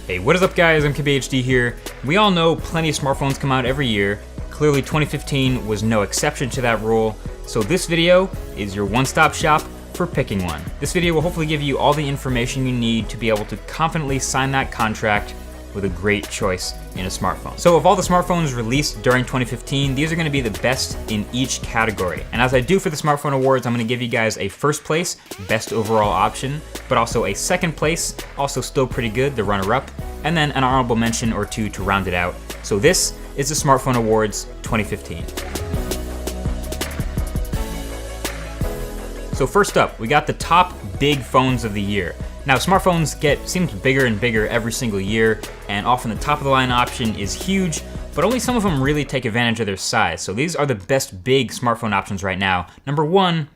Hey, what is up guys, I'm KBHD here. We all know plenty of smartphones come out every year. Clearly 2015 was no exception to that rule. So this video is your one-stop shop for picking one. This video will hopefully give you all the information you need to be able to confidently sign that contract with a great choice in a smartphone. So of all the smartphones released during 2015, these are gonna be the best in each category. And as I do for the Smartphone Awards, I'm gonna give you guys a first place, best overall option, but also a second place, also still pretty good, the runner-up, and then an honorable mention or two to round it out. So this is the Smartphone Awards 2015. So first up, we got the top big phones of the year. Now smartphones seems bigger and bigger every single year, and often the top of the line option is huge, but only some of them really take advantage of their size. So these are the best big smartphone options right now. Number one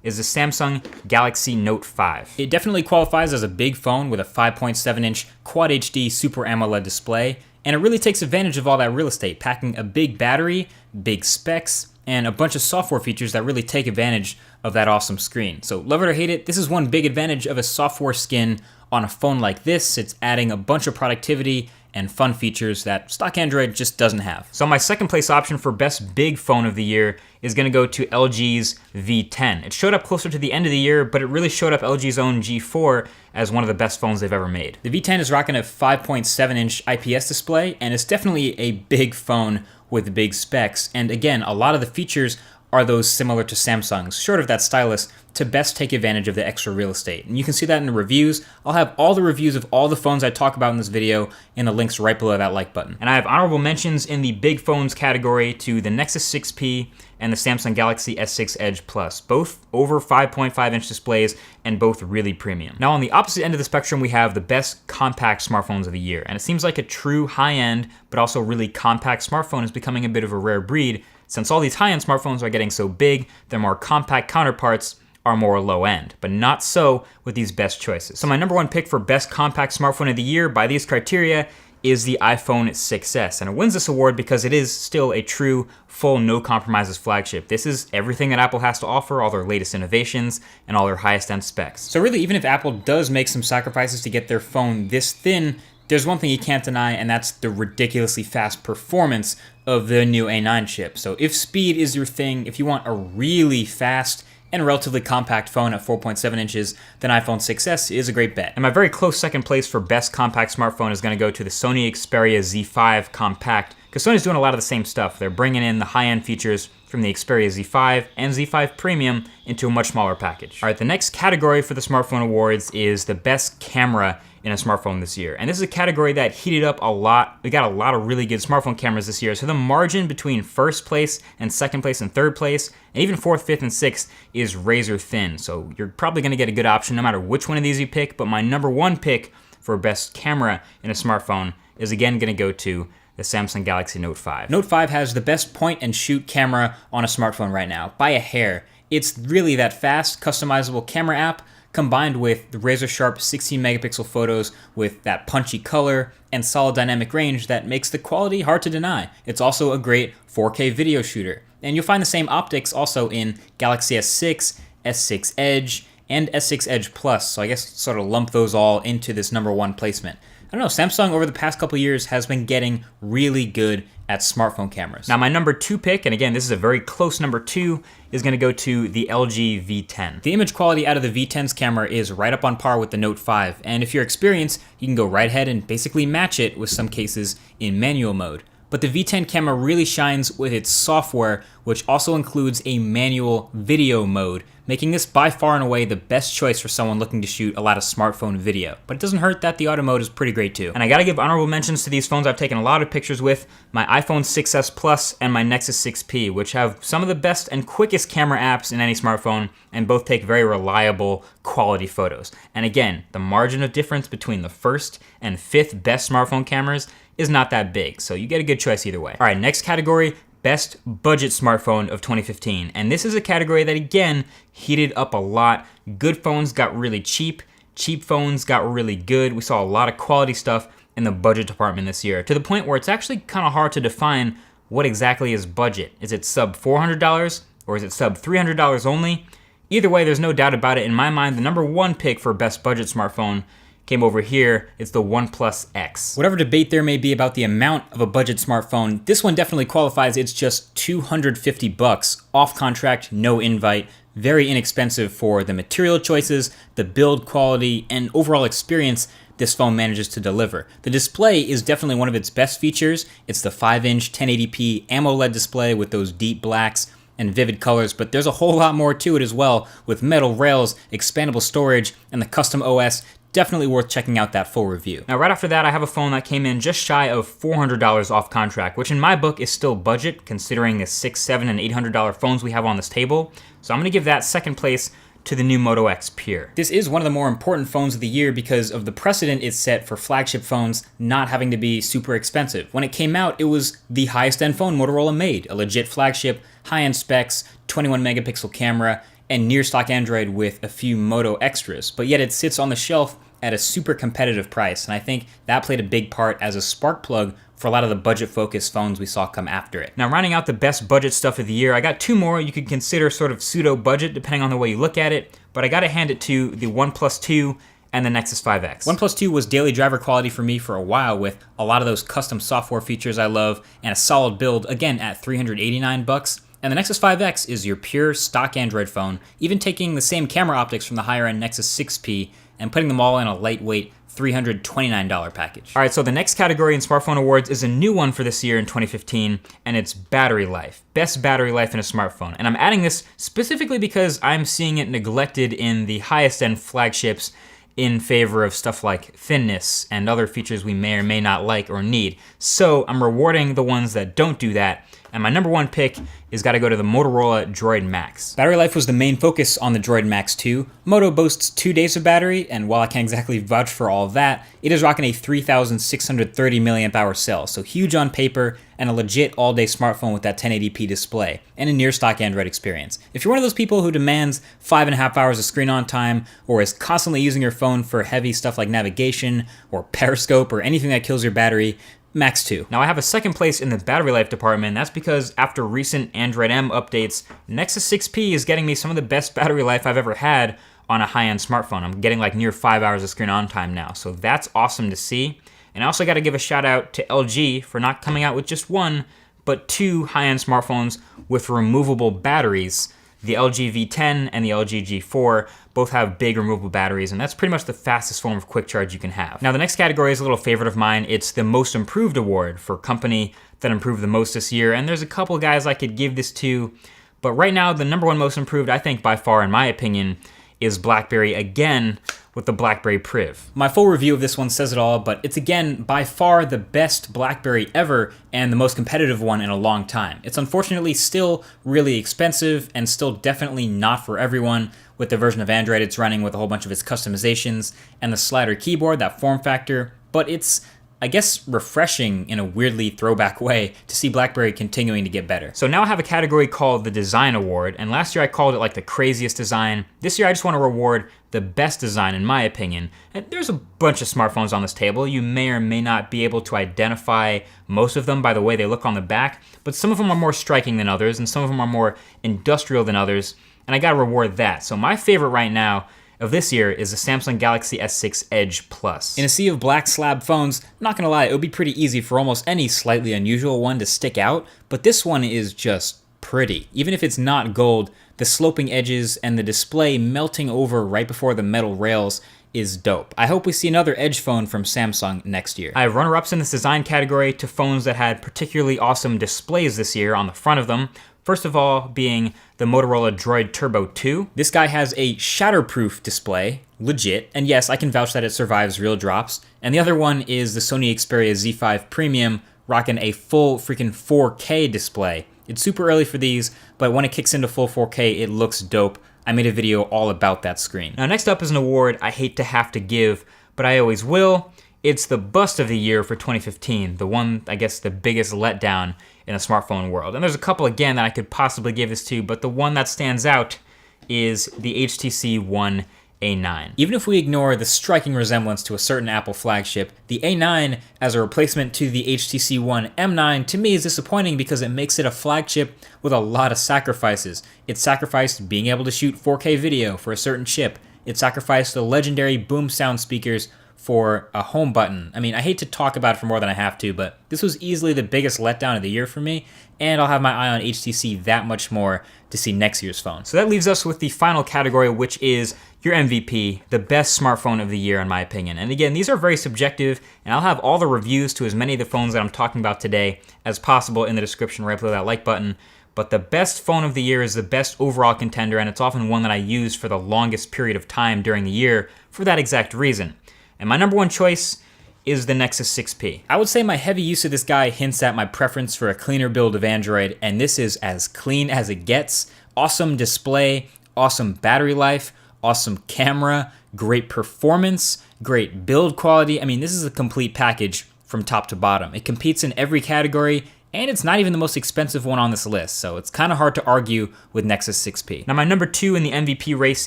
is the Samsung Galaxy Note 5. It definitely qualifies as a big phone with a 5.7-inch Quad HD Super AMOLED display, and it really takes advantage of all that real estate, packing a big battery, big specs, and a bunch of software features that really take advantage of that awesome screen. So love it or hate it, this is one big advantage of a software skin on a phone like this. It's adding a bunch of productivity and fun features that stock Android just doesn't have. So my second place option for best big phone of the year is gonna go to LG's V10. It showed up closer to the end of the year, but it really showed up LG's own G4 as one of the best phones they've ever made. The V10 is rocking a 5.7-inch IPS display, and it's definitely a big phone with big specs. And again, a lot of the features are those similar to Samsung's, short of that stylus, to best take advantage of the extra real estate. And you can see that in the reviews. I'll have all the reviews of all the phones I talk about in this video in the links right below that like button. And I have honorable mentions in the big phones category to the Nexus 6P and the Samsung Galaxy S6 Edge Plus, both over 5.5-inch displays and both really premium. Now on the opposite end of the spectrum, we have the best compact smartphones of the year. And it seems like a true high-end, but also really compact smartphone is becoming a bit of a rare breed, since all these high-end smartphones are getting so big, their more compact counterparts are more low-end, but not so with these best choices. So my number one pick for best compact smartphone of the year by these criteria is the iPhone 6s, and it wins this award because it is still a true, full, no compromises flagship. This is everything that Apple has to offer, all their latest innovations, and all their highest end specs. So really, even if Apple does make some sacrifices to get their phone this thin, there's one thing you can't deny, and that's the ridiculously fast performance of the new A9 chip. So if speed is your thing, if you want a really fast and relatively compact phone at 4.7 inches, then iPhone 6s is a great bet. And my very close second place for best compact smartphone is gonna go to the Sony Xperia Z5 Compact, because Sony's doing a lot of the same stuff. They're bringing in the high-end features from the Xperia Z5 and Z5 Premium into a much smaller package. All right, the next category for the Smartphone Awards is the best camera in a smartphone this year. And this is a category that heated up a lot. We got a lot of really good smartphone cameras this year. So the margin between first place and second place and third place, and even fourth, fifth, and sixth is razor thin. So you're probably gonna get a good option no matter which one of these you pick, but my number one pick for best camera in a smartphone is again gonna go to the Samsung Galaxy Note 5. Note 5 has the best point and shoot camera on a smartphone right now, by a hair. It's really that fast, customizable camera app combined with the razor sharp 16 megapixel photos with that punchy color and solid dynamic range that makes the quality hard to deny. It's also a great 4K video shooter. And you'll find the same optics also in Galaxy S6, S6 Edge, and S6 Edge Plus. So I guess sort of lump those all into this number one placement. I don't know, Samsung over the past couple years has been getting really good at smartphone cameras. Now my number two pick, and again, this is a very close number two, is gonna go to the LG V10. The image quality out of the V10's camera is right up on par with the Note 5, and if you're experienced, you can go right ahead and basically match it with some cases in manual mode. But the V10 camera really shines with its software, which also includes a manual video mode, making this by far and away the best choice for someone looking to shoot a lot of smartphone video. But it doesn't hurt that the auto mode is pretty great too. And I gotta give honorable mentions to these phones I've taken a lot of pictures with, my iPhone 6s Plus and my Nexus 6P, which have some of the best and quickest camera apps in any smartphone, and both take very reliable, quality photos. And again, the margin of difference between the first and fifth best smartphone cameras is not that big, so you get a good choice either way. All right, next category, best budget smartphone of 2015. And this is a category that again, heated up a lot. Good phones got really cheap. Cheap phones got really good. We saw a lot of quality stuff in the budget department this year, to the point where it's actually kind of hard to define what exactly is budget. Is it sub $400 or is it sub $300 only? Either way, there's no doubt about it. In my mind, the number one pick for best budget smartphone came over here. It's the OnePlus X. Whatever debate there may be about the amount of a budget smartphone, this one definitely qualifies. It's just $250 off contract, no invite. Very inexpensive for the material choices, the build quality, and overall experience this phone manages to deliver. The display is definitely one of its best features. It's the 5-inch 1080p AMOLED display with those deep blacks and vivid colors, but there's a whole lot more to it as well, with metal rails, expandable storage, and the custom OS. Definitely worth checking out that full review. Now, right after that, I have a phone that came in just shy of $400 off contract, which in my book is still budget, considering the $600, $700, and $800 phones we have on this table. So I'm gonna give that second place to the new Moto X Pure. This is one of the more important phones of the year because of the precedent it's set for flagship phones not having to be super expensive. When it came out, it was the highest end phone Motorola made, a legit flagship, high-end specs, 21 megapixel camera, and near stock Android with a few Moto extras, but yet it sits on the shelf at a super competitive price, and I think that played a big part as a spark plug for a lot of the budget-focused phones we saw come after it. Now, rounding out the best budget stuff of the year, I got two more you could consider sort of pseudo-budget depending on the way you look at it, but I gotta hand it to the OnePlus 2 and the Nexus 5X. OnePlus 2 was daily driver quality for me for a while with a lot of those custom software features I love and a solid build, again at $389. And the Nexus 5X is your pure stock Android phone, even taking the same camera optics from the higher-end Nexus 6P and putting them all in a lightweight $329 package. All right, so the next category in Smartphone Awards is a new one for this year in 2015, and it's battery life. Best battery life in a smartphone. And I'm adding this specifically because I'm seeing it neglected in the highest end flagships in favor of stuff like thinness and other features we may or may not like or need. So I'm rewarding the ones that don't do that. And my number one pick is gotta go to the Motorola Droid Max. Battery life was the main focus on the Droid Max 2. Moto boasts 2 days of battery, and while I can't exactly vouch for all of that, it is rocking a 3,630 milliamp hour cell, so huge on paper, and a legit all-day smartphone with that 1080p display, and a near-stock Android experience. If you're one of those people who demands 5.5 hours of screen on time, or is constantly using your phone for heavy stuff like navigation, or Periscope, or anything that kills your battery, Max 2. Now I have a second place in the battery life department, and that's because after recent Android M updates, Nexus 6P is getting me some of the best battery life I've ever had on a high-end smartphone. I'm getting like near 5 hours of screen on time now, so that's awesome to see. And I also gotta give a shout out to LG for not coming out with just one, but two high-end smartphones with removable batteries. The LG V10 and the LG G4 both have big removable batteries, and that's pretty much the fastest form of quick charge you can have. Now the next category is a little favorite of mine. It's the Most Improved Award for company that improved the most this year, and there's a couple guys I could give this to, but right now the number one most improved, I think by far in my opinion, is BlackBerry again with the BlackBerry Priv. My full review of this one says it all, but it's again by far the best BlackBerry ever and the most competitive one in a long time. It's unfortunately still really expensive and still definitely not for everyone with the version of Android it's running with a whole bunch of its customizations and the slider keyboard, that form factor, but it's I guess refreshing in a weirdly throwback way to see BlackBerry continuing to get better. So now I have a category called the Design Award, and last year I called it like the craziest design. This year I just want to reward the best design in my opinion. And there's a bunch of smartphones on this table. You may or may not be able to identify most of them by the way they look on the back, but some of them are more striking than others, and some of them are more industrial than others, and I gotta reward that. So my favorite right now of this year is the Samsung Galaxy S6 Edge Plus. In a sea of black slab phones, not gonna lie, it would be pretty easy for almost any slightly unusual one to stick out, but this one is just pretty. Even if it's not gold, the sloping edges and the display melting over right before the metal rails is dope. I hope we see another Edge phone from Samsung next year. I have runner-ups in this design category to phones that had particularly awesome displays this year on the front of them. First of all being the Motorola Droid Turbo 2. This guy has a shatterproof display, legit, and yes, I can vouch that it survives real drops. And the other one is the Sony Xperia Z5 Premium, rocking a full freaking 4K display. It's super early for these, but when it kicks into full 4K, it looks dope. I made a video all about that screen. Now next up is an award I hate to have to give, but I always will. It's the Bust of the Year for 2015, the one, I guess, the biggest letdown in the smartphone world. And there's a couple again that I could possibly give this to, but the one that stands out is the HTC One A9. Even if we ignore the striking resemblance to a certain Apple flagship, the A9 as a replacement to the HTC One M9 to me is disappointing because it makes it a flagship with a lot of sacrifices. It sacrificed being able to shoot 4K video for a certain chip. It sacrificed the legendary boom sound speakers for a home button. I mean, I hate to talk about it for more than I have to, but this was easily the biggest letdown of the year for me, and I'll have my eye on HTC that much more to see next year's phone. So that leaves us with the final category, which is your MVP, the best smartphone of the year in my opinion. And again, these are very subjective, and I'll have all the reviews to as many of the phones that I'm talking about today as possible in the description right below that like button. But the best phone of the year is the best overall contender, and it's often one that I use for the longest period of time during the year for that exact reason. And my number one choice is the Nexus 6P. I would say my heavy use of this guy hints at my preference for a cleaner build of Android, and this is as clean as it gets. Awesome display, awesome battery life, awesome camera, great performance, great build quality. I mean, this is a complete package from top to bottom. It competes in every category, and it's not even the most expensive one on this list, so it's kind of hard to argue with Nexus 6P. Now, my number 2 in the MVP race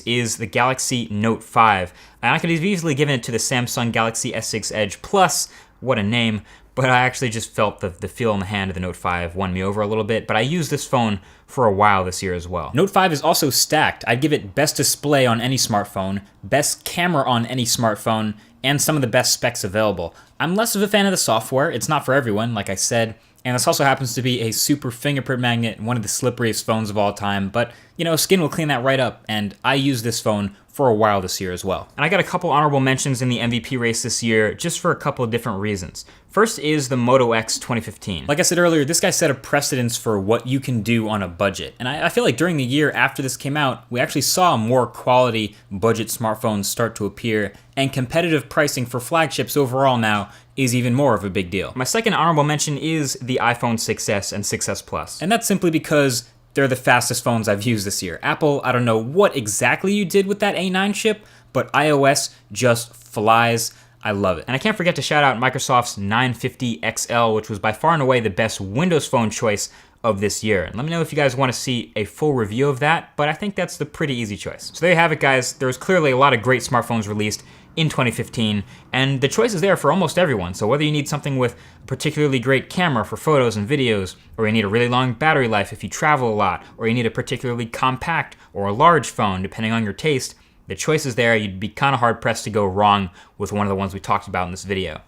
is the Galaxy Note 5. And I could have easily given it to the Samsung Galaxy S6 Edge Plus, what a name, but I actually just felt the feel in the hand of the Note 5 won me over a little bit, but I used this phone for a while this year as well. Note 5 is also stacked. I'd give it best display on any smartphone, best camera on any smartphone, and some of the best specs available. I'm less of a fan of the software. It's not for everyone, like I said. And this also happens to be a super fingerprint magnet, one of the slipperiest phones of all time. But, you know, skin will clean that right up, and I used this phone for a while this year as well. And I got a couple honorable mentions in the MVP race this year, just for a couple of different reasons. First is the Moto X 2015. Like I said earlier, this guy set a precedence for what you can do on a budget. And I feel like during the year after this came out, we actually saw more quality budget smartphones start to appear, and competitive pricing for flagships overall now is even more of a big deal. My second honorable mention is the iPhone 6s and 6s Plus. And that's simply because they're the fastest phones I've used this year. Apple, I don't know what exactly you did with that A9 chip, but iOS just flies. I love it. And I can't forget to shout out Microsoft's 950 XL, which was by far and away the best Windows Phone choice of this year. And let me know if you guys want to see a full review of that, but I think that's the pretty easy choice. So there you have it, guys. There was clearly a lot of great smartphones released in 2015, and the choice is there for almost everyone. So whether you need something with a particularly great camera for photos and videos, or you need a really long battery life if you travel a lot, or you need a particularly compact or a large phone, depending on your taste, the choice is there. You'd be kind of hard-pressed to go wrong with one of the ones we talked about in this video.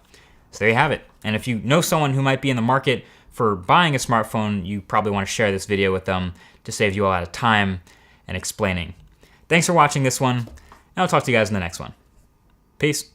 So there you have it. And if you know someone who might be in the market for buying a smartphone, you probably want to share this video with them to save you a lot of time and explaining. Thanks for watching this one, and I'll talk to you guys in the next one. Peace.